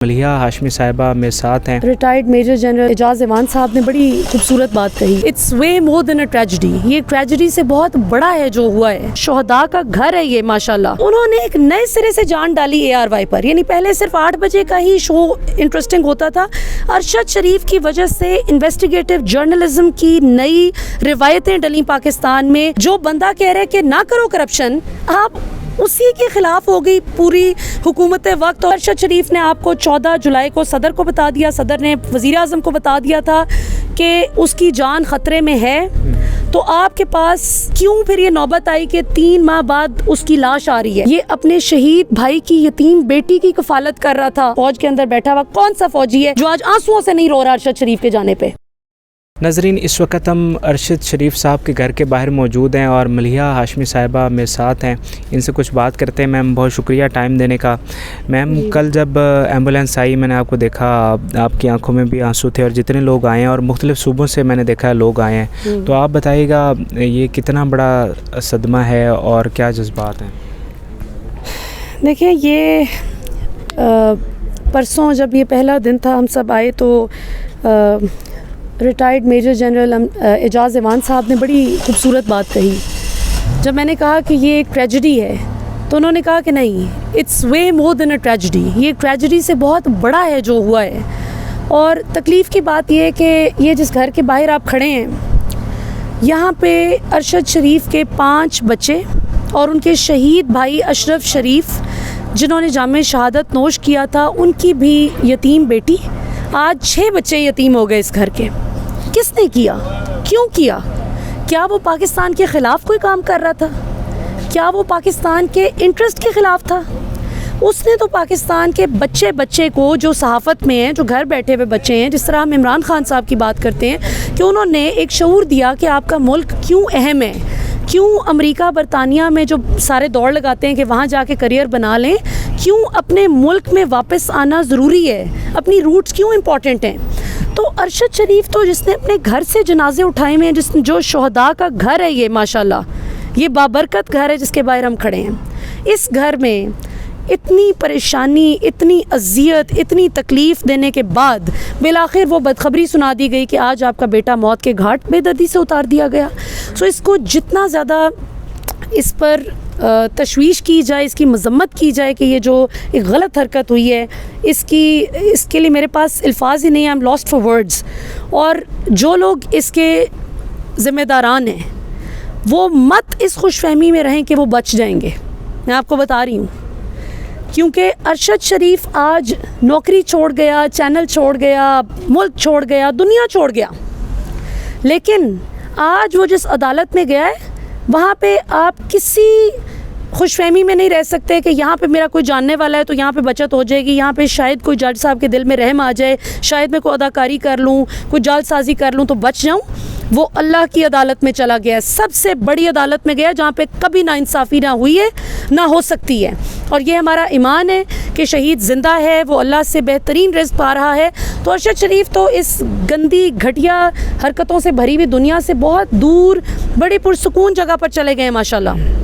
मलिहा हाशमी साहिबा मेरे साथ हैं। Retired major general Ijaz Awan साहब ने बड़ी खूबसूरत बात कही, it's way more than a tragedy. ये ट्रेजेडी से बहुत बड़ा है जो हुआ है। शोहदा का घर है ये माशाल्लाह। उन्होंने एक नए सिरे से जान डाली ARY पर। यानी पहले सिर्फ 8 बजे का ही शो इंटरेस्टिंग होता था। अरशद शरीफ की वजह से इन्वेस्टिगेटिव जर्नलिज्म की नई रिवायतें डली पाकिस्तान में। जो बंदा कह रहे कि ना करो करप्शन, आप उसी के खिलाफ हो गई पूरी हुकूमत वक्त। और अरशद शरीफ ने आपको 14 जुलाई को सदर को बता दिया, सदर ने वज़ीर आज़म को बता दिया था कि उसकी जान ख़तरे में है। तो आपके पास क्यों फिर ये नौबत आई कि 3 माह बाद उसकी लाश आ रही है? ये अपने शहीद भाई की यतीम बेटी की कफालत कर रहा था। फौज के अंदर बैठा हुआ कौन सा फौजी है जो आज आंसुओं से नहीं रो रहा अरशद शरीफ के जाने पे? नाज़रीन, इस वक्त हम अरशद शरीफ साहब के घर के बाहर मौजूद हैं और मलिहा हाशमी साहिबा मेरे साथ हैं। इनसे कुछ बात करते हैं। मैम, बहुत शुक्रिया टाइम देने का। मैम, कल जब एम्बुलेंस आई मैंने आपको देखा, आपकी आंखों में भी आंसू थे और जितने लोग आए हैं और मुख्तलिफ़ सूबों से मैंने देखा लोग आए हैं, तो आप बताइएगा ये कितना बड़ा सदमा है और क्या जज्बात हैं? देखिए, ये परसों जब ये पहला दिन था हम सब आए तो retired major general Ijaz Awan साहब ने बड़ी खूबसूरत बात कही। जब मैंने कहा कि ये एक ट्रेजेडी है तो उन्होंने कहा कि नहीं, it's way more than a tragedy. ये ट्रेजेडी से बहुत बड़ा है जो हुआ है। और तकलीफ़ की बात ये है कि ये जिस घर के बाहर आप खड़े हैं, यहाँ पे अरशद शरीफ के 5 बच्चे और उनके शहीद भाई अशरफ शरीफ जिन्होंने जामे शहादत नोश किया था, उनकी भी यतीम बेटी। आज 6 बच्चे यतीम हो गए इस घर के। किसने किया? क्यों किया? क्या वो पाकिस्तान के ख़िलाफ़ कोई काम कर रहा था? क्या वो पाकिस्तान के इंटरेस्ट के ख़िलाफ़ था? उसने तो पाकिस्तान के बच्चे को, जो सहाफ़त में हैं, जो घर बैठे हुए बच्चे हैं, जिस तरह हम इमरान खान साहब की बात करते हैं कि उन्होंने एक शऊर दिया कि आपका मुल्क क्यों अहम है, क्यों अमेरिका बरतानिया में जो सारे दौड़ लगाते हैं कि वहाँ जाके करियर बना लें, क्यों अपने मुल्क में वापस आना ज़रूरी है, अपनी रूट्स क्यों इम्पॉर्टेंट हैं। तो अरशद शरीफ तो जिसने अपने घर से जनाजे उठाए हुए हैं, जो शोहदा का घर है ये माशाल्लाह, ये बाबरकत घर है जिसके बाहर हम खड़े हैं। इस घर में इतनी परेशानी, इतनी अजियत, इतनी तकलीफ़ देने के बाद बिलाखिर वो बदखबरी सुना दी गई कि आज आपका बेटा मौत के घाट बेदर्दी से उतार दिया गया। सो इसको जितना ज़्यादा इस पर तशवीश की जाए, इसकी मज़म्मत की जाए कि ये जो एक गलत हरकत हुई है, इसके लिए मेरे पास अल्फाज ही नहीं है। I am lost for words. और जो लोग इसके ज़िम्मेदारान हैं वो मत इस खुशफहमी में रहें कि वो बच जाएंगे। मैं आपको बता रही हूँ, क्योंकि अरशद शरीफ आज नौकरी छोड़ गया, चैनल छोड़ गया, मुल्क छोड़ गया, दुनिया छोड़ गया, लेकिन आज वो जिस अदालत में गया है वहाँ पे आप किसी खुशफहमी में नहीं रह सकते कि यहाँ पे मेरा कोई जानने वाला है तो यहाँ पे बचत हो जाएगी, यहाँ पे शायद कोई जज साहब के दिल में रहम आ जाए, शायद मैं कोई अदाकारी कर लूँ, कोई जालसाजी कर लूँ तो बच जाऊँ। वो अल्लाह की अदालत में चला गया, सबसे बड़ी अदालत में गया जहाँ पे कभी ना इंसाफ़ी ना हुई है, ना हो सकती है। और ये हमारा ईमान है कि शहीद ज़िंदा है, वो अल्लाह से बेहतरीन रिज़्क़ पा रहा है। तो अरशद शरीफ तो इस गंदी घटिया हरकतों से भरी हुई दुनिया से बहुत दूर बड़े पुरसुकून जगह पर चले गए माशाल्लाह।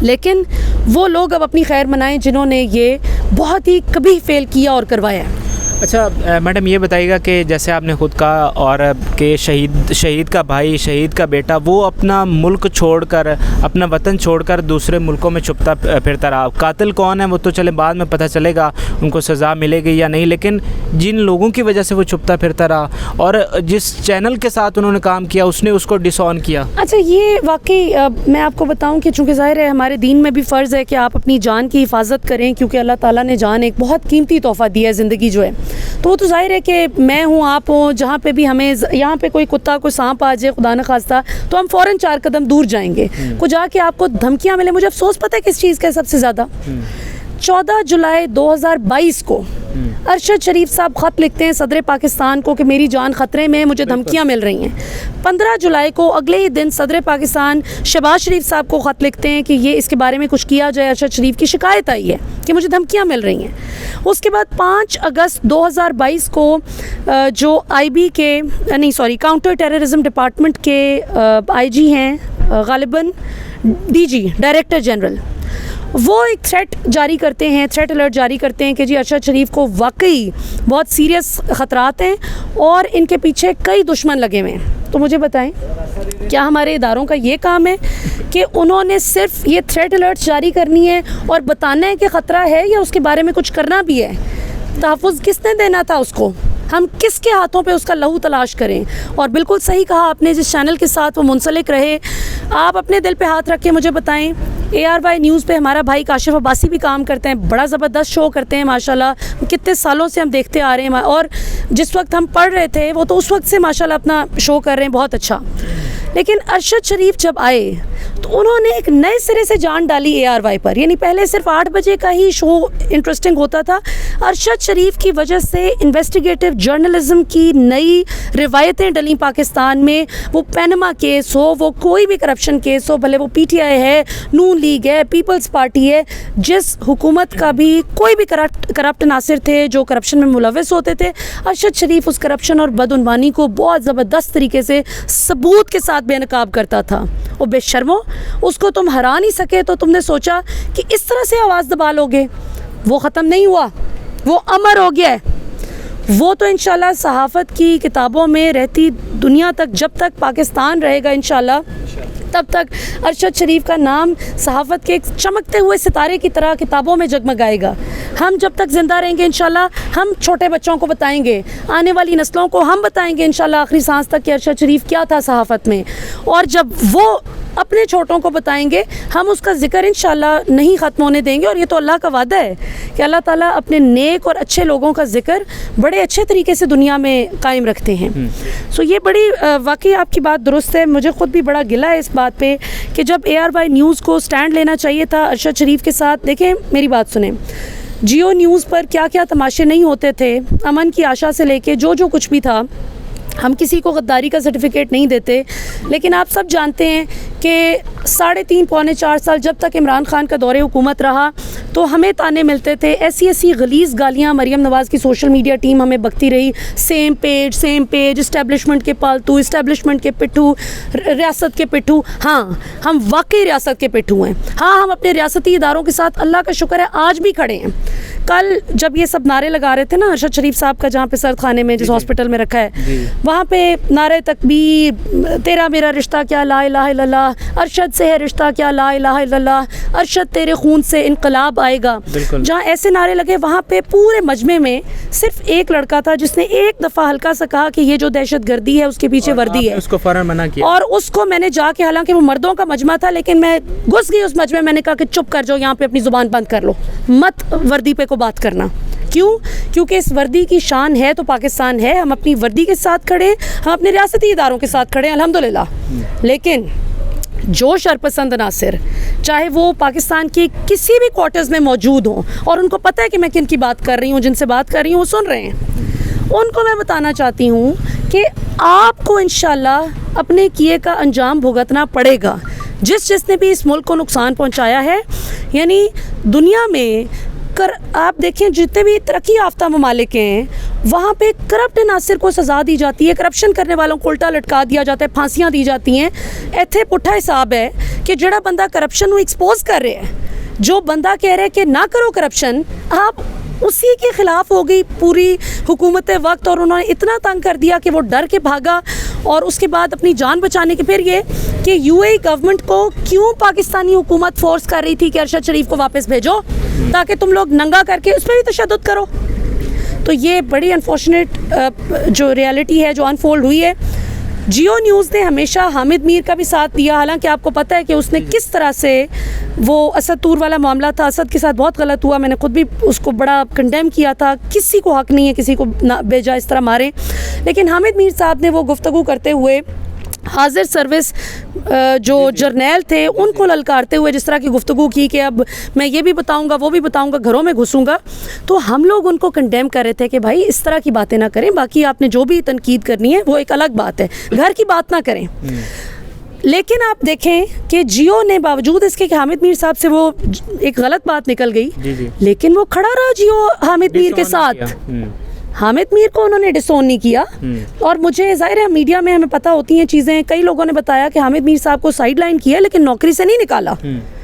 लेकिन वो लोग अब अपनी खैर मनाएं जिन्होंने ये बहुत ही कभी फेल किया और करवाया है। अच्छा मैडम, ये बताइएगा कि जैसे आपने खुद कहा और कि शहीद का भाई, शहीद का बेटा, वो अपना मुल्क छोड़कर, अपना वतन छोड़कर दूसरे मुल्कों में छुपता फिरता रहा। कातिल कौन है वो तो चले बाद में पता चलेगा, उनको सज़ा मिलेगी या नहीं, लेकिन जिन लोगों की वजह से वो छुपता फिरता रहा और जिस चैनल के साथ उन्होंने काम किया उसने उसको डिसऑन किया। अच्छा, ये वाकई मैं आपको बताऊँ कि चूँकि ज़ाहिर है हमारे दीन में भी फ़र्ज़ है कि आप अपनी जान की हिफाजत करें, क्योंकि अल्लाह ताला ने जान एक बहुत कीमती तोहफ़ा दिया है ज़िंदगी जो है। तो वो तो जाहिर है कि मैं हूँ, आप हो, जहाँ पे भी हमें यहाँ पे कोई कुत्ता, कोई सांप आ जाए खुदा न खास्ता, तो हम फ़ौरन 4 कदम दूर जाएंगे। कुछ जाके आपको धमकियाँ मिले। मुझे अफसोस पता है किस चीज़ का सबसे ज़्यादा? 14 जुलाई 2022 को अरशद शरीफ साहब ख़त लिखते हैं सदर पाकिस्तान को कि मेरी जान ख़तरे में है, मुझे धमकियाँ मिल रही हैं। 15 जुलाई को अगले ही दिन सदर पाकिस्तान शहबाज शरीफ साहब को ख़त लिखते हैं कि ये इसके बारे में कुछ किया जाए, अरशद शरीफ की शिकायत आई है कि मुझे धमकियाँ मिल रही हैं। उसके बाद 5 अगस्त 2022 को जो IB के काउंटर टेररिज्म डिपार्टमेंट के IG हैं, गालिबन DG डायरेक्टर जनरल, वो एक थ्रेट जारी करते हैं, थ्रेट अलर्ट जारी करते हैं कि जी अरशद शरीफ को वाकई बहुत सीरियस ख़तरात हैं और इनके पीछे कई दुश्मन लगे हुए हैं। तो मुझे बताएं, क्या हमारे इदारों का ये काम है कि उन्होंने सिर्फ ये थ्रेट अलर्ट जारी करनी है और बताना है कि ख़तरा है, या उसके बारे में कुछ करना भी है? तहफ़्फ़ुज़ किसने देना था उसको? हम किसके हाथों पे उसका लहू तलाश करें? और बिल्कुल सही कहा आपने, जिस चैनल के साथ वो मुंसलिक रहे, आप अपने दिल पे हाथ रख के मुझे बताएं। ARY न्यूज़ पे हमारा भाई काशिफ अब्बासी भी काम करते हैं, बड़ा ज़बरदस्त शो करते हैं माशाल्लाह, कितने सालों से हम देखते आ रहे हैं, और जिस वक्त हम पढ़ रहे थे वो तो उस वक्त से माशाल्लाह अपना शो कर रहे हैं, बहुत अच्छा। लेकिन अरशद शरीफ जब आए तो उन्होंने एक नए सिरे से जान डाली ARY पर, यानी पहले सिर्फ 8 बजे का ही शो इंटरेस्टिंग होता था। अरशद शरीफ की वजह से इन्वेस्टिगेटिव जर्नलिज्म की नई रिवायतें डली पाकिस्तान में। वो पैनमा केस हो, वो कोई भी करप्शन केस हो, भले वो PTI है, नून लीग है, पीपल्स पार्टी है, जिस हुकूमत का भी कोई भी करप्ट नासिर थे जो करप्शन में मुलविस होते थे, अरशद शरीफ उस करप्शन और बदउनवानी को बहुत ज़बरदस्त तरीके से सबूत के साथ बेनकाब करता था। और बेशर्मो, उसको तुम हरा नहीं सके तो तुमने सोचा कि इस तरह से आवाज़ दबा लोगे। वो ख़त्म नहीं हुआ, वो अमर हो गया है। वो तो इंशाल्लाह सहाफ़त की किताबों में रहती दुनिया तक, जब तक पाकिस्तान रहेगा इंशाल्लाह, तब तक अरशद शरीफ का नाम सहाफ़त के एक चमकते हुए सितारे की तरह किताबों में जगमगाएगा। हम जब तक ज़िंदा रहेंगे इंशाल्लाह, हम छोटे बच्चों को बताएंगे, आने वाली नस्लों को हम बताएंगे इंशाल्लाह आखिरी सांस तक कि अरशद शरीफ क्या था सहाफ़त में। और जब वो अपने छोटों को बताएंगे, हम उसका ज़िक्र इंशाल्लाह नहीं ख़त्म होने देंगे। और ये तो अल्लाह का वादा है कि अल्लाह ताला अपने नेक और अच्छे लोगों का ज़िक्र बड़े अच्छे तरीके से दुनिया में कायम रखते हैं। सो ये बड़ी वाकई आपकी बात दुरुस्त है। मुझे ख़ुद भी बड़ा गिला है इस बात पे कि जब ARY न्यूज़ को स्टैंड लेना चाहिए था अरशद शरीफ के साथ। देखें, मेरी बात सुने, जियो न्यूज़ पर क्या क्या तमाशे नहीं होते थे, अमन की आशा से लेके जो कुछ भी था। हम किसी को गद्दारी का सर्टिफिकेट नहीं देते, लेकिन आप सब जानते हैं कि 3.5 पौने 4 साल जब तक इमरान खान का दौरे हुकूमत रहा तो हमें ताने मिलते थे, ऐसी गलीज़ गालियाँ मरीम नवाज़ की सोशल मीडिया टीम हमें बकती रही। सेम पेज, इस्टेब्लिशमेंट के पालतू, इस्टेब्लिशमेंट के पिट्ठू, रियासत के पिट्ठू। हाँ, हम वाकई रियासत के पिट्ठू हैं। हाँ, हम अपने रियासती इदारों के साथ अल्लाह का शुक्र है आज भी खड़े हैं। कल जब ये सब नारे लगा रहे थे ना अरशद शरीफ साहब का, जहाँ पे सर्द खाने में जिस हॉस्पिटल में रखा है, वहाँ पे नारे तकबीर, तेरा मेरा रिश्ता क्या ला इलाहा इल्लल्लाह, अरशद से है रिश्ता क्या ला इलाहा इल्लल्लाह, अरशद तेरे खून से इनकलाब आएगा, जहाँ ऐसे नारे लगे, वहाँ पे पूरे मजमे में सिर्फ एक लड़का था जिसने एक दफ़ा हल्का सा कहा कि ये जो दहशत गर्दी है उसके पीछे वर्दी है, उसको फौरन मना किया। और उसको मैंने जाके, हालांकि वो मर्दों का मजमा था, लेकिन मैं घुस गई उस मजमे, मैंने कहा कि चुप कर जाओ, यहाँ पे अपनी ज़ुबान बंद कर लो, मत वर्दी पे को बात करना। क्यों? क्योंकि इस वर्दी की शान है तो पाकिस्तान है। हम अपनी वर्दी के साथ खड़े हैं, हम अपने रियासती इदारों के साथ खड़े हैं अल्हम्दुलिल्लाह। लेकिन जो शरपसंद नासिर, चाहे वो पाकिस्तान के किसी भी क्वार्टर्स में मौजूद हों, और उनको पता है कि मैं किन की बात कर रही हूँ, जिनसे बात कर रही हूँ वो सुन रहे हैं, उनको मैं बताना चाहती हूँ कि आपको इंशाल्लाह अपने किए का अंजाम भुगतना पड़ेगा। जिसने भी इस मुल्क को नुकसान पहुँचाया है, यानी दुनिया में आप देखें जितने भी तरक्की याफ्ता ममालिक हैं, वहाँ पे करप्ट नासिर को सज़ा दी जाती है, करप्शन करने वालों को उल्टा लटका दिया जाता है, फांसियाँ दी जाती हैं। इत्थे पुट्ठा हिसाब है कि जड़ा बंदा करप्शन को एक्सपोज कर रहे हैं, जो बंदा कह रहा है कि ना करो करप्शन, आप उसी के ख़िलाफ़ हो गई पूरी हुकूमत वक्त, और उन्होंने इतना तंग कर दिया कि वो डर के भागा। और उसके बाद अपनी जान बचाने के, फिर ये कि UAE गवर्नमेंट को क्यों पाकिस्तानी हुकूमत फोर्स कर रही थी कि अरशद शरीफ को वापस भेजो, ताकि तुम लोग नंगा करके उस पर भी तशद्दुद करो। तो ये बड़ी अनफॉर्चुनेट जो रियलिटी है जो अनफोल्ड हुई है। जियो न्यूज़ ने हमेशा हामिद मीर का भी साथ दिया, हालांकि आपको पता है कि उसने किस तरह से वो असद तूर वाला मामला था, असद के साथ बहुत गलत हुआ, मैंने खुद भी उसको बड़ा कंडेम किया था। किसी को हक़ नहीं है किसी को ना बेजा इस तरह मारे, लेकिन हामिद मीर साहब ने वो गुफ्तगू करते हुए हाजिर सर्विस जो जर्नैल थे उनको ललकारते हुए जिस तरह की गुफ्तगू की कि अब मैं ये भी बताऊंगा वो भी बताऊंगा, घरों में घुसूंगा, तो हम लोग उनको कंडेम कर रहे थे कि भाई इस तरह की बातें ना करें, बाकी आपने जो भी तनकीद करनी है वो एक अलग बात है, घर की बात ना करें। लेकिन आप देखें कि जियो ने बावजूद इसके कि हामिद मीर साहब से वो एक गलत बात निकल गई, लेकिन वो खड़ा रहा जियो हामिद मीर के साथ। हामिद मीर को उन्होंने डिसोन नहीं किया। और मुझे ज़ाहिर है मीडिया में हमें पता होती हैं चीज़ें, कई लोगों ने बताया कि हामिद मीर साहब को साइड लाइन किया लेकिन नौकरी से नहीं निकाला।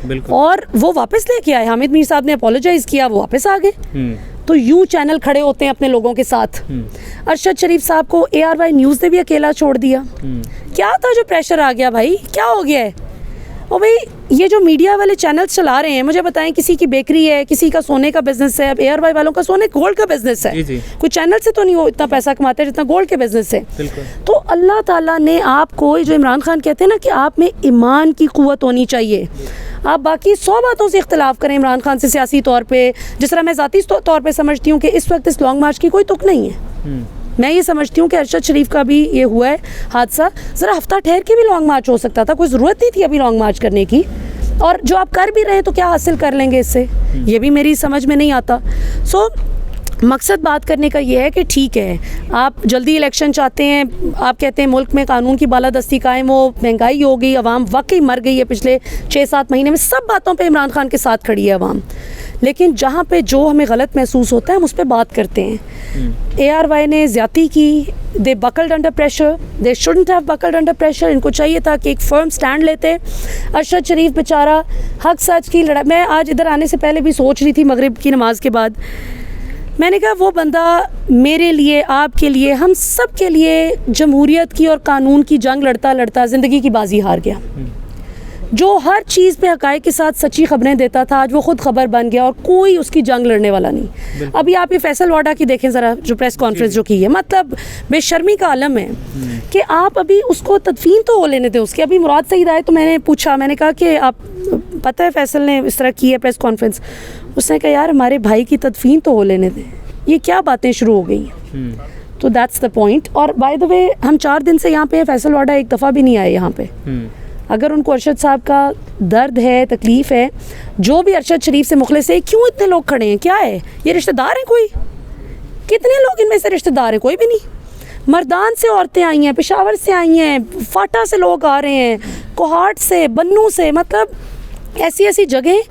बिल्कुल। और वो वापस लेके आए, हामिद मीर साहब ने अपोलोजाइज़ किया, वो वापस आ गए। तो यूं चैनल खड़े होते हैं अपने लोगों के साथ। अरशद शरीफ साहब को ARY न्यूज़ ने भी अकेला छोड़ दिया। क्या था जो प्रेशर आ गया भाई, क्या हो गया है? और भाई ये जो मीडिया वाले चैनल्स चला रहे हैं, मुझे बताएं, किसी की बेकरी है, किसी का सोने का बिजनेस है, अब ARY वालों का सोने गोल्ड का बिजनेस है। जी। कोई चैनल से तो नहीं वो इतना पैसा कमाते हैं जितना गोल्ड के बिजनेस से। तो अल्लाह ताला ने आपको, जो इमरान खान कहते हैं ना कि आप में ईमान की कुव्वत होनी चाहिए। आप बाकी 100 बातों से इख्तलाफ करें इमरान खान से सियासी तौर पे, जिस तरह मैं ज़ाती तौर पे समझती हूँ कि इस वक्त इस लॉन्ग मार्च की कोई तुक नहीं है। मैं ये समझती हूँ कि अरशद शरीफ का भी ये हुआ है हादसा, ज़रा हफ्ता ठहर के भी लॉन्ग मार्च हो सकता था, कोई ज़रूरत नहीं थी अभी लॉन्ग मार्च करने की। और जो आप कर भी रहे हैं तो क्या हासिल कर लेंगे इससे, ये भी मेरी समझ में नहीं आता। सो मकसद बात करने का ये है कि ठीक है, आप जल्दी इलेक्शन चाहते हैं, आप कहते हैं मुल्क में कानून की बालादस्ती कायम हो, महंगाई हो गई, अवाम वाकई मर गई है पिछले 6-7 महीने में, सब बातों पे इमरान खान के साथ खड़ी है अवाम। लेकिन जहाँ पे जो हमें गलत महसूस होता है हम उस पर बात करते हैं। ARY ने ज़्यादती की, they buckled under pressure, they shouldn't have buckled under pressure. इनको चाहिए था कि एक फर्म स्टैंड लेते। अरशद शरीफ बेचारा हक सच की लड़ाई, मैं आज इधर आने से पहले भी सोच रही थी, मगरिब की नमाज के बाद मैंने कहा वो बंदा मेरे लिए, आपके लिए, हम सब के लिए जमहूरियत की और कानून की जंग लड़ता लड़ता ज़िंदगी की बाजी हार गया। जो हर चीज़ पे हक़ाइक़ के साथ सच्ची खबरें देता था, आज वो खुद खबर बन गया और कोई उसकी जंग लड़ने वाला नहीं। अभी आप ये फैसल वाडा की देखें ज़रा, जो प्रेस कॉन्फ्रेंस जो की है, मतलब बेशर्मी का आलम है कि आप अभी उसको तदफीन तो हो लेने दें उसकी। अभी मुराद सईद आए तो मैंने पूछा, मैंने कहा कि आप पता है फैसल ने इस तरह की है प्रेस कॉन्फ्रेंस, उसने कहा यार हमारे भाई की तदफीन तो हो लेने दें, ये क्या बातें शुरू हो गई हैं। तो दैट्स द पॉइंट। और बाय द वे हम 4 दिन से यहाँ पे फैसल वाडा एक दफ़ा भी नहीं आए यहाँ पे। अगर उनको अरशद साहब का दर्द है, तकलीफ़ है, जो भी अरशद शरीफ से मुखलिस है, क्यों इतने लोग खड़े हैं, क्या है ये, रिश्तेदार हैं कोई? कितने लोग इनमें से रिश्तेदार हैं? कोई भी नहीं। मर्दान से औरतें आई हैं, पेशावर से आई हैं, फाटा से लोग आ रहे हैं, कोहाट से, बन्नू से, मतलब ऐसी ऐसी जगह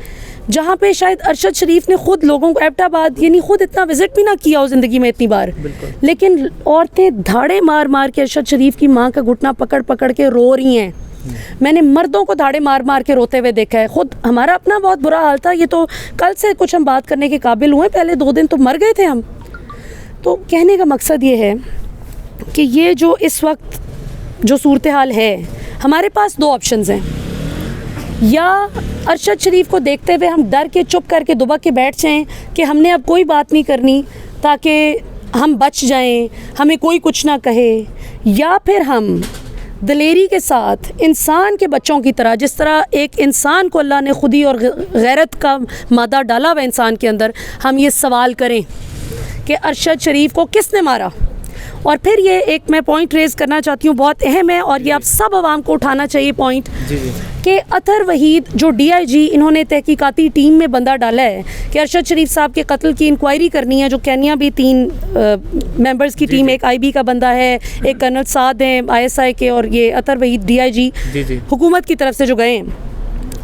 जहाँ पे शायद अरशद शरीफ ने खुद लोगों को, एबटाबाद यानी खुद इतना विज़िट भी ना किया हो ज़िंदगी में इतनी बार, लेकिन औरतें धाड़े मार मार के अरशद शरीफ की माँ का घुटना पकड़ पकड़ के रो रही हैं। मैंने मर्दों को धाड़े मार मार के रोते हुए देखा है। खुद हमारा अपना बहुत बुरा हाल था, ये तो कल से कुछ हम बात करने के काबिल हुए, पहले 2 दिन तो मर गए थे हम। तो कहने का मकसद ये है कि ये जो इस वक्त जो सूरत हाल है, हमारे पास 2 ऑप्शंस हैं। या अरशद शरीफ को देखते हुए हम डर के चुप करके दुबक के बैठ जाएं कि हमने अब कोई बात नहीं करनी ताकि हम बच जाएं, हमें कोई कुछ ना कहे, या फिर हम दलेरी के साथ इंसान के बच्चों की तरह, जिस तरह एक इंसान को अल्लाह ने खुदी और गैरत का मादा डाला हुआ इंसान के अंदर, हम ये सवाल करें कि अरशद शरीफ को किसने मारा। और फिर ये एक मैं पॉइंट रेज़ करना चाहती हूँ, बहुत अहम है और ये आप सब आवाम को उठाना चाहिए पॉइंट, कि अतर वहीद जो DIG, इन्होंने तहकीकाती टीम में बंदा डाला है कि अरशद शरीफ साहब के कत्ल की इंक्वायरी करनी है, जो केन्या भी 3 मेंबर्स की टीम, एक IB का बंदा है, एक कर्नल साद हैं ISI के, और ये अतर वहीद DIG हुकूमत की तरफ से जो गए हैं।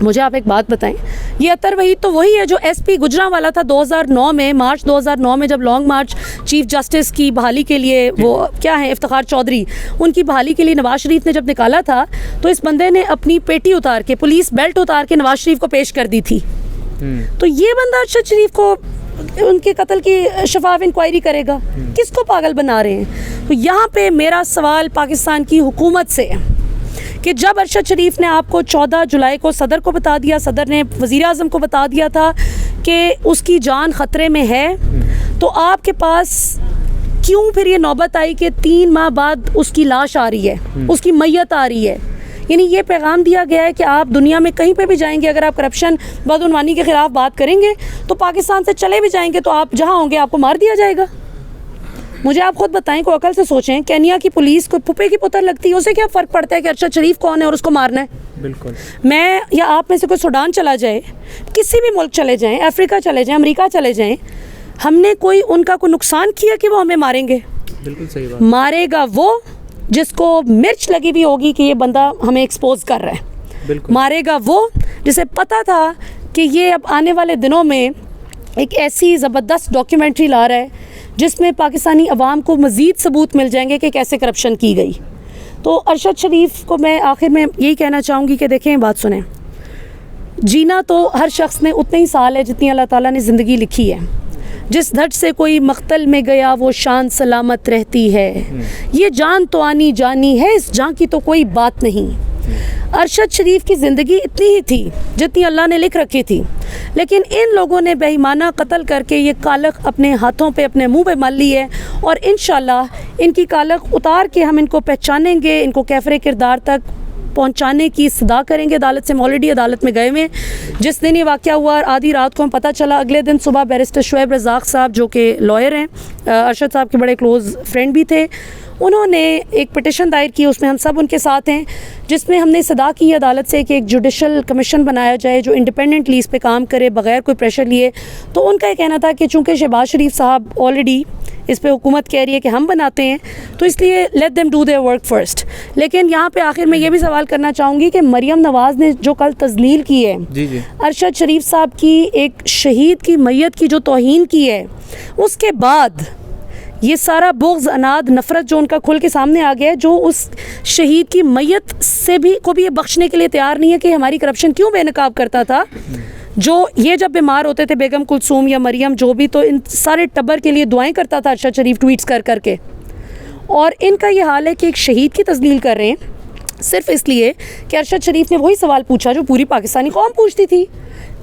मुझे आप एक बात बताएं, ये अतर वहीद तो वही है जो SP गुजरांवाला था 2009 में, मार्च 2009 में, जब लॉन्ग मार्च चीफ जस्टिस की बहाली के लिए, वो क्या है इफ्तिखार चौधरी, उनकी बहाली के लिए नवाज शरीफ ने जब निकाला था, तो इस बंदे ने अपनी पेटी उतार के, पुलिस बेल्ट उतार के नवाज शरीफ को पेश कर दी थी। तो ये बंदा अरशद शरीफ को उनके कत्ल की शफाफ इंक्वायरी करेगा? किसको पागल बना रहे हैं? तो यहाँ पे मेरा सवाल पाकिस्तान की हुकूमत से है कि जब अरशद शरीफ ने आपको 14 जुलाई को सदर को बता दिया, सदर ने वज़ीर आज़म को बता दिया था कि उसकी जान ख़तरे में है, तो आपके पास क्यों फिर ये नौबत आई कि 3 माह बाद उसकी लाश आ रही है, उसकी मैयत आ रही है? यानी ये पैगाम दिया गया है कि आप दुनिया में कहीं पे भी जाएंगे, अगर आप करप्शन बदउनवानी के ख़िलाफ़ बात करेंगे तो पाकिस्तान से चले भी जाएंगे तो आप जहाँ होंगे आपको मार दिया जाएगा। मुझे आप खुद बताएं, को अकल से सोचें, केन्या की पुलिस को फुप्पे की पुत्र लगती है, उसे क्या फ़र्क पड़ता है कि अरशद शरीफ कौन है और उसको मारना है? बिल्कुल। मैं या आप में से कोई सूडान चला जाए, किसी भी मुल्क चले जाएं, अफ्रीका चले जाएं, अमेरिका चले जाएं, हमने कोई उनका कोई नुकसान किया कि वो हमें मारेंगे? बिल्कुल सही बात। मारेगा वो जिसको मिर्च लगी हुई होगी कि ये बंदा हमें एक्सपोज कर रहा है। बिल्कुल। मारेगा वो जिसे पता था कि ये अब आने वाले दिनों में एक ऐसी ज़बरदस्त डॉक्यूमेंट्री ला रहा है जिसमें पाकिस्तानी अवाम को मज़ीद सबूत मिल जाएंगे कि कैसे करप्शन की गई। तो अरशद शरीफ को मैं आखिर में यही कहना चाहूँगी कि देखें, बात सुनें, जीना तो हर शख्स ने उतने ही साल है जितनी अल्लाह ताला ने ज़िंदगी लिखी है। जिस धड़ से कोई मख्तल में गया वो शान सलामत रहती है। ये जान तो आनी जानी है, इस जान की तो कोई बात नहीं। अरशद शरीफ की ज़िंदगी इतनी ही थी जितनी अल्लाह ने लिख रखी थी, लेकिन इन लोगों ने बेईमाना कत्ल करके ये कालख अपने हाथों पे अपने मुंह पे मल ली है। और इंशाल्लाह इनकी कालख उतार के हम इनको पहचानेंगे, इनको कैफरे किरदार तक पहुंचाने की सदा करेंगे अदालत से। हम ऑलरेडी अदालत में गए हुए हैं। जिस दिन ये वाक़या हुआ आधी रात को हमें पता चला, अगले दिन सुबह बैरिस्टर शुएब रज़ाक साहब जो कि लॉयर हैं, अरशद साहब के बड़े क्लोज़ फ्रेंड भी थे, उन्होंने एक पिटिशन दायर की, उसमें हम सब उनके साथ हैं, जिसमें हमने सदा की अदालत से कि एक जुडिशल कमीशन बनाया जाए जो इंडिपेंडेंटली इस पे काम करे बग़ैर कोई प्रेशर लिए। तो उनका ये कहना था कि चूँकि शहबाज शरीफ साहब ऑलरेडी इस पे हुकूमत कह रही है कि हम बनाते हैं, तो इसलिए let them do their work first. लेकिन यहाँ पे आखिर में ये भी सवाल करना चाहूँगी कि मरियम नवाज़ ने जो कल तज़लील की है, जी अरशद शरीफ साहब की एक शहीद की मैयत की जो तौहीन की है, उसके बाद ये सारा बुग़्ज़, अनाद, नफ़रत जो उनका खुल के सामने आ गया है, जो उस शहीद की मैयत से भी को भी ये बख्शने के लिए तैयार नहीं है कि हमारी करप्शन क्यों बेनकाब करता था। जो ये जब बीमार होते थे बेगम कुलसूम या मरियम जो भी, तो इन सारे टब्बर के लिए दुआएं करता था अरशद शरीफ ट्वीट्स कर करके। और इनका ये हाल है कि एक शहीद की तज़लील कर रहे हैं सिर्फ इसलिए कि अरशद शरीफ ने वही सवाल पूछा जो पूरी पाकिस्तानी कौम पूछती थी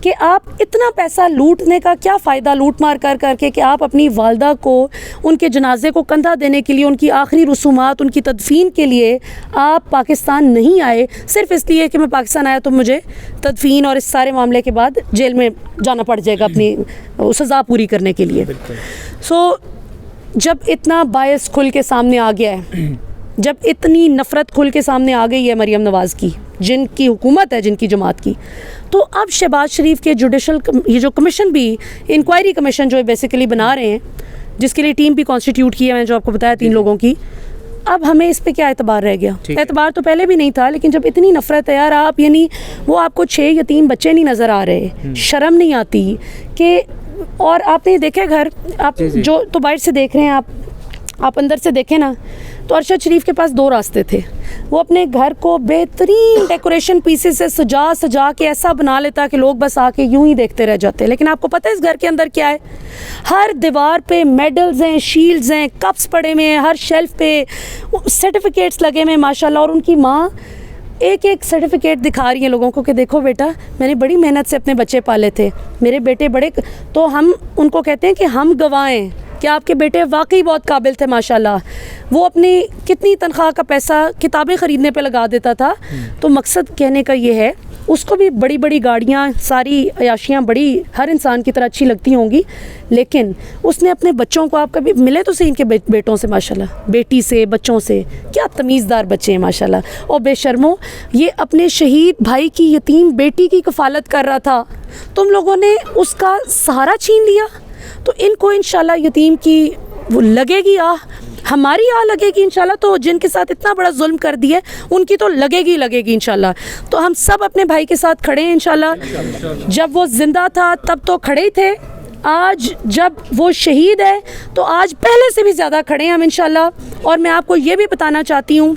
कि आप इतना पैसा लूटने का क्या फ़ायदा, लूट मार कर करके, कि आप अपनी वालदा को उनके जनाजे को कंधा देने के लिए, उनकी आखिरी रसूमात, उनकी तदफीन के लिए आप पाकिस्तान नहीं आए, सिर्फ इसलिए कि मैं पाकिस्तान आया तो मुझे तदफीन और इस सारे मामले के बाद जेल में जाना पड़ जाएगा अपनी सज़ा पूरी करने के लिए। सो जब इतना बायस खुल के सामने आ गया है, जब इतनी नफ़रत खुल के सामने आ गई है मरियम नवाज़ की, जिनकी हुकूमत है, जिनकी जमात की, तो अब शहबाज शरीफ के जुडिशल ये जो कमीशन भी, इंक्वायरी कमीशन जो बेसिकली बना रहे हैं, जिसके लिए टीम भी कॉन्स्टिट्यूट की है, मैंने जो आपको बताया 3 लोगों की, अब हमें इस पे क्या एतबार रह गया? एतबार तो पहले भी नहीं था, लेकिन जब इतनी नफ़रत है यार, आप यानी वो आपको 6 या 3 बच्चे नहीं नज़र आ रहे, शर्म नहीं आती कि, और आपने देखे घर, आप जो तो बाहर से देख रहे हैं, आप अंदर से देखें ना, तो अरशद शरीफ के पास 2 रास्ते थे। वो अपने घर को बेहतरीन डेकोरेशन पीसेस से सजा सजा के ऐसा बना लेता कि लोग बस आके यूं ही देखते रह जाते। लेकिन आपको पता है इस घर के अंदर क्या है? हर दीवार पे मेडल्स हैं, शील्ड्स हैं, कप्स पड़े हुए हैं, हर शेल्फ पे सर्टिफिकेट्स लगे हुए हैं माशाल्लाह। और उनकी माँ एक एक सर्टिफिकेट दिखा रही है लोगों को कि देखो बेटा, मैंने बड़ी मेहनत से अपने बच्चे पाले थे, मेरे बेटे बड़े, तो हम उनको कहते हैं कि हम गवाएं कि आपके बेटे वाकई बहुत काबिल थे माशाल्लाह। वो अपनी कितनी तनख्वाह का पैसा किताबें ख़रीदने पे लगा देता था। तो मकसद कहने का ये है, उसको भी बड़ी बड़ी गाड़ियाँ, सारी अयाशियाँ बड़ी हर इंसान की तरह अच्छी लगती होंगी, लेकिन उसने अपने बच्चों को, आप कभी मिले तो सही इनके बेटों से माशाल्लाह, बेटी से, बच्चों से, क्या तमीज़दार बच्चे हैं माशाल्लाह। और बेशर्मो, ये अपने शहीद भाई की यतीम बेटी की कफ़ालत कर रहा था, तुम लोगों ने उसका सहारा छीन लिया। तो इनको इंशाल्लाह यतीम की वो लगेगी आह, हमारी आह लगेगी इंशाल्लाह। तो जिनके साथ इतना बड़ा जुल्म कर दिया उनकी तो लगेगी इंशाल्लाह। तो हम सब अपने भाई के साथ खड़े हैं इंशाल्लाह। जब वो ज़िंदा था तब तो खड़े ही थे, आज जब वो शहीद है तो आज पहले से भी ज़्यादा खड़े हैं हम इंशाल्लाह। और मैं आपको ये भी बताना चाहती हूँ,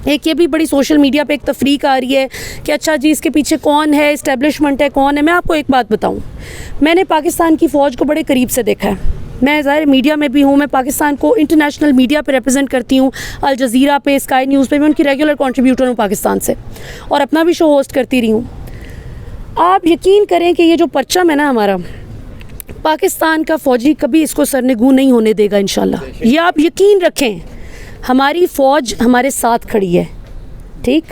एक ये भी बड़ी सोशल मीडिया पे एक तफरीक आ रही है कि अच्छा जी इसके पीछे कौन है, इस्टेब्लिशमेंट है, कौन है। मैं आपको एक बात बताऊं, मैंने पाकिस्तान की फ़ौज को बड़े करीब से देखा है। मैं ज़ाहिर मीडिया में भी हूँ, मैं पाकिस्तान को इंटरनेशनल मीडिया पे रिप्रेजेंट करती हूँ, अल जज़ीरा पे, स्काई न्यूज़ पे, मैं उनकी रेगुलर कंट्रीब्यूटर हूँ पाकिस्तान से, और अपना भी शो होस्ट करती रही हूँ। आप यकीन करें कि ये जो परचम है ना हमारा, पाकिस्तान का फ़ौजी कभी इसको सरनगू नहीं होने देगा इंशाल्लाह। ये आप यकीन रखें, हमारी फ़ौज हमारे साथ खड़ी है। ठीक,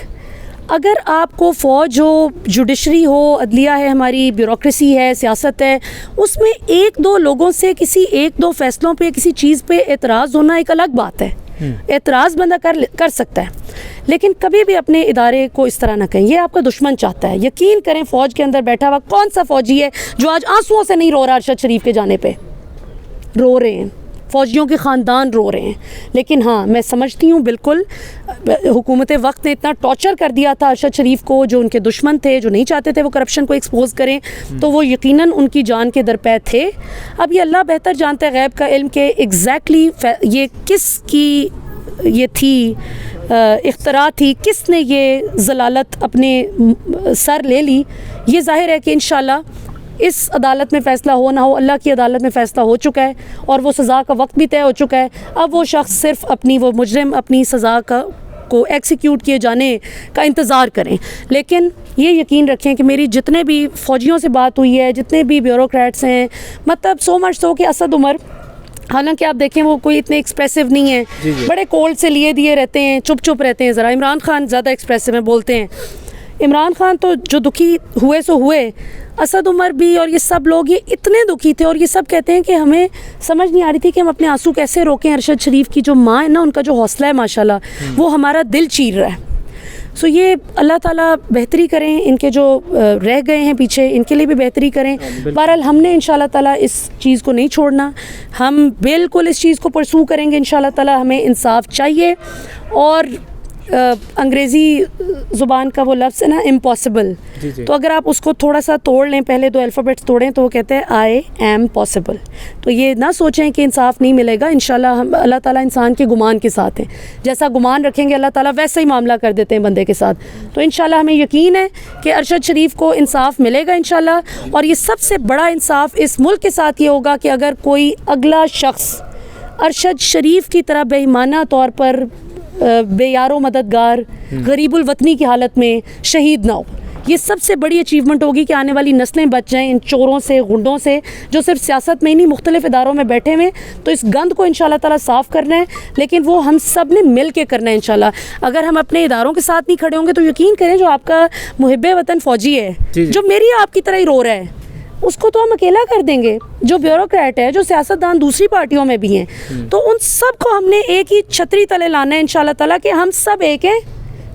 अगर आपको फ़ौज हो, जुडिशरी हो, अदलिया है, हमारी ब्यूरोक्रेसी है, सियासत है, उसमें 1-2 लोगों से किसी 1-2 फैसलों पे, किसी चीज़ पे एतराज़ होना एक अलग बात है। एतराज़ बंदा कर सकता है, लेकिन कभी भी अपने इदारे को इस तरह ना कहें, ये आपका दुश्मन चाहता है। यकीन करें, फ़ौज के अंदर बैठा हुआ कौन सा फ़ौजी है जो आज आंसुओं से नहीं रो रहा? अरशद शरीफ के जाने पे रो रहे हैं, फ़ौजियों के ख़ानदान रो रहे हैं। लेकिन हाँ, मैं समझती हूँ बिल्कुल, हुकूमत वक्त ने इतना टॉर्चर कर दिया था अरशद शरीफ को, जो उनके दुश्मन थे, जो नहीं चाहते थे वो करप्शन को एक्सपोज करें, तो वो यकीनन उनकी जान के दरपे थे। अब ये अल्लाह बेहतर जानता है गैब का इल्म के एग्जैक्टली ये किस की ये थी इख्तरा थी, किसने ये ज़लालत अपने सर ले ली, ये ज़ाहिर है कि इंशाल्लाह इस अदालत में फ़ैसला हो ना हो, अल्लाह की अदालत में फ़ैसला हो चुका है और वो सज़ा का वक्त भी तय हो चुका है। अब वो शख्स सिर्फ अपनी, वो मुजरिम अपनी सज़ा को एग्जीक्यूट किए जाने का इंतज़ार करें। लेकिन ये यकीन रखें कि मेरी जितने भी फ़ौजियों से बात हुई है, जितने भी ब्यूरोक्रेट्स हैं, मतलब सो मच सो कि असद उमर, हालांकि आप देखें वो कोई इतने एक्सप्रेसिव नहीं है, बड़े कोल्ड से लिए दिए रहते हैं, चुप चुप रहते हैं। ज़रा इमरान खान ज़्यादा एक्सप्रेसिव हैं, बोलते हैं। इमरान खान तो जो दुखी हुए सो हुए, असद उमर भी और ये सब लोग ये इतने दुखी थे और ये सब कहते हैं कि हमें समझ नहीं आ रही थी कि हम अपने आंसू कैसे रोकें। अरशद शरीफ की जो माँ है ना, उनका जो हौसला है माशाल्लाह, वो हमारा दिल चीर रहा है। सो ये अल्लाह ताला बेहतरी करें, इनके जो रह गए हैं पीछे, इनके लिए भी बेहतरी करें। बहरहाल हमने इंशाल्लाह ताला इस चीज़ को नहीं छोड़ना, हम बिल्कुल इस चीज़ को परसू करेंगे इंशाल्लाह ताला। हमें इंसाफ चाहिए और अंग्रेज़ी ज़ुबान का वो लफ्ज़ है ना, इम्पॉसिबल, तो अगर आप उसको थोड़ा सा तोड़ लें, पहले 2 अल्फ़ाबेट्स तोड़ें, तो वो कहते हैं आई एम पॉसिबल। तो ये ना सोचें कि इंसाफ नहीं मिलेगा। इंशाल्लाह हम, अल्लाह ताला इंसान के गुमान के साथ हैं, जैसा गुमान रखेंगे अल्लाह ताला वैसा ही मामला कर देते हैं बंदे के साथ। तो इंशाल्लाह हमें यकीन है कि अरशद शरीफ को इंसाफ मिलेगा इंशाल्लाह। और ये सबसे बड़ा इंसाफ इस मुल्क के साथ ये होगा कि अगर कोई अगला शख्स अरशद शरीफ की तरह बेईमाना तौर पर बेयारो मददगार गरीबुल वतनी की हालत में शहीद ना हो। ये सबसे बड़ी अचीवमेंट होगी कि आने वाली नस्लें बच जाएं इन चोरों से, गुंडों से, जो सिर्फ सियासत में ही नहीं मुख्तलिफ इदारों में बैठे हुए। तो इस गंद को इंशाल्लाह ताला साफ़ करना है, लेकिन वो हम सब ने मिल के करना है इंशाल्लाह। अगर हम अपने इदारों के साथ नहीं खड़े होंगे तो यकीन करें, जो आपका मुहिब्बे वतन फ़ौजी है, जो मेरी आपकी तरह ही रो रहा है, उसको तो हम अकेला कर देंगे। जो ब्यूरोक्रेट है, जो सियासतदान दूसरी पार्टियों में भी हैं, तो उन सब को हमने एक ही छतरी तले लाना है इंशाल्लाह ताला कि हम सब एक हैं,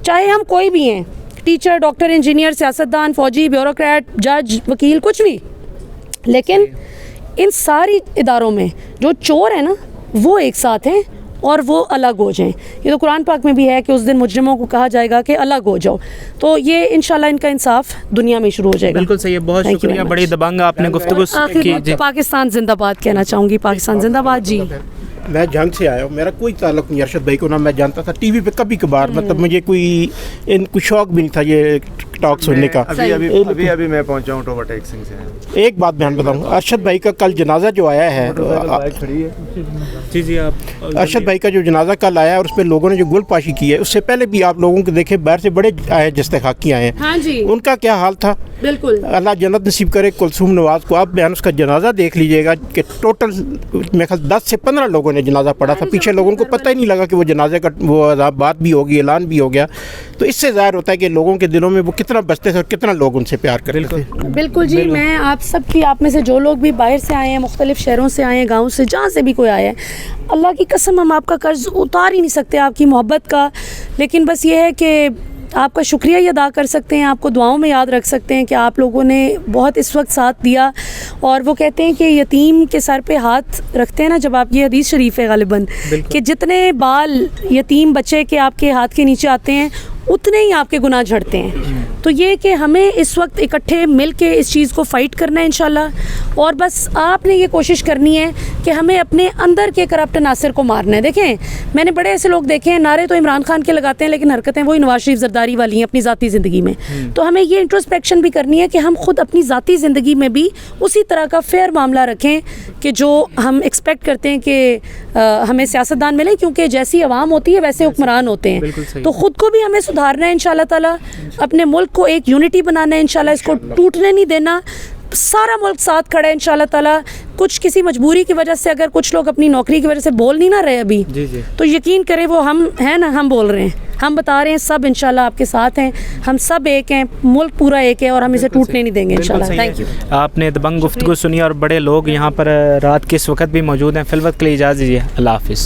चाहे हम कोई भी हैं, टीचर, डॉक्टर, इंजीनियर, सियासतदान, फ़ौजी, ब्यूरोक्रेट, जज, वकील, कुछ भी। लेकिन इन सारी इदारों में जो चोर हैं ना, वो एक साथ हैं और वो अलग हो जाएं। ये तो कुरान पाक में भी है कि उस दिन मुजरिमों को कहा जाएगा कि अलग हो जाओ। तो ये इंशाल्लाह इनका इंसाफ दुनिया में शुरू हो जाएगा। बिल्कुल सही है, बहुत शुक्रिया, बड़ी दबंग आपने गुफ्तगू की। पाकिस्तान जिंदाबाद कहना चाहूँगी, पाकिस्तान जिंदाबाद। जी, मैं जंग से आया हूँ, मेरा कोई ताल्लुक़ नहीं अरशद भाई को, ना मैं जानता था, टीवी पे कभी कभार, मतलब मुझे कोई शौक भी नहीं था ये टॉक सुनने का। अभी मैं पहुंचा हूँ टोबा टेक सिंह से। एक बात बयान बताऊँ, अरशद भाई का कल जनाजा जो आया है, जी आप, अरशद भाई का जो जनाजा कल आया है और उस पर लोगों ने जो गुलपाशी की है, उससे पहले भी आप लोगों को देखे बाहर से बड़े आए जस्तखाकी आए हैं। हाँ जी, उनका क्या हाल था? बिल्कुल, अल्लाह जन्नत नसीब करे कुलसूम नवाज़ को। आप बयान उसका जनाजा देख लीजिएगा कि टोटल मेरे ख्याल 10 से 15 लोगों ने जनाजा पढ़ा था। पीछे लोगों को पता ही नहीं लगा कि वो जनाजे का वो बात भी होगी, ऐलान भी हो गया। तो इससे ज़ाहिर होता है कि लोगों के दिलों में वो कितना बसते थे और कितना लोग उनसे प्यार करते थे। बिल्कुल जी, मैं आप सब की, आप में से जो लोग भी बाहर से आए हैं, मुख्तलिफ शहरों से आए हैं, गाँव से, जहाँ से भी कोई आया है, अल्लाह की कसम हम आपका कर्ज उतार ही नहीं सकते, आपकी मोहब्बत का। लेकिन बस ये है कि आपका शुक्रिया ही अदा कर सकते हैं, आपको दुआओं में याद रख सकते हैं कि आप लोगों ने बहुत इस वक्त साथ दिया। और वो कहते हैं कि यतीम के सर पे हाथ रखते हैं ना जब आप, ये हदीस शरीफ है गालिबन, कि जितने बाल यतीम बच्चे के आपके हाथ के नीचे आते हैं, उतने ही आपके गुनाह झड़ते हैं। तो ये कि हमें इस वक्त इकट्ठे मिल के इस चीज़ को फ़ाइट करना है इंशाल्लाह। और बस आपने ये कोशिश करनी है कि हमें अपने अंदर के करप्ट नासिर को मारना है। देखें, मैंने बड़े ऐसे लोग देखे हैं, नारे तो इमरान खान के लगाते हैं, लेकिन हरकतें वही नवाज शरीफ जरदारी वाली हैं अपनी ज़ाती ज़िंदगी में। तो हमें ये इंट्रोस्पेक्शन भी करनी है कि हम खुद अपनी ज़ाती ज़िंदगी में भी उसी तरह का फेयर मामला रखें कि जो हम एक्सपेक्ट करते हैं कि हमें सियासतदान मिले, क्योंकि जैसी आवाम होती है वैसे हुक्मरान होते हैं। तो ख़ुद को भी हमें सुधारना है इंशाल्लाह ताला, अपने मुल्क को एक यूनिटी बनाना है इंशाल्लाह, इसको टूटने नहीं देना। सारा मुल्क साथ खड़ा है इंशाल्लाह ताला। कुछ किसी मजबूरी की वजह से अगर कुछ लोग अपनी नौकरी की वजह से बोल नहीं ना रहे अभी, तो यकीन करें वो हम हैं ना, हम बोल रहे हैं, हम बता रहे हैं, सब इंशाल्लाह आपके साथ हैं, हम सब एक हैं, मुल्क पूरा एक है और हम इसे टूटने नहीं देंगे इंशाल्लाह। Thank you. आपने दबंग गुफ्तगू सुनी और बड़े लोग यहाँ पर रात के इस वक्त भी मौजूद हैं। फिलवक्त के लिए इजाज़त दीजिए, अल्लाह हाफिज़।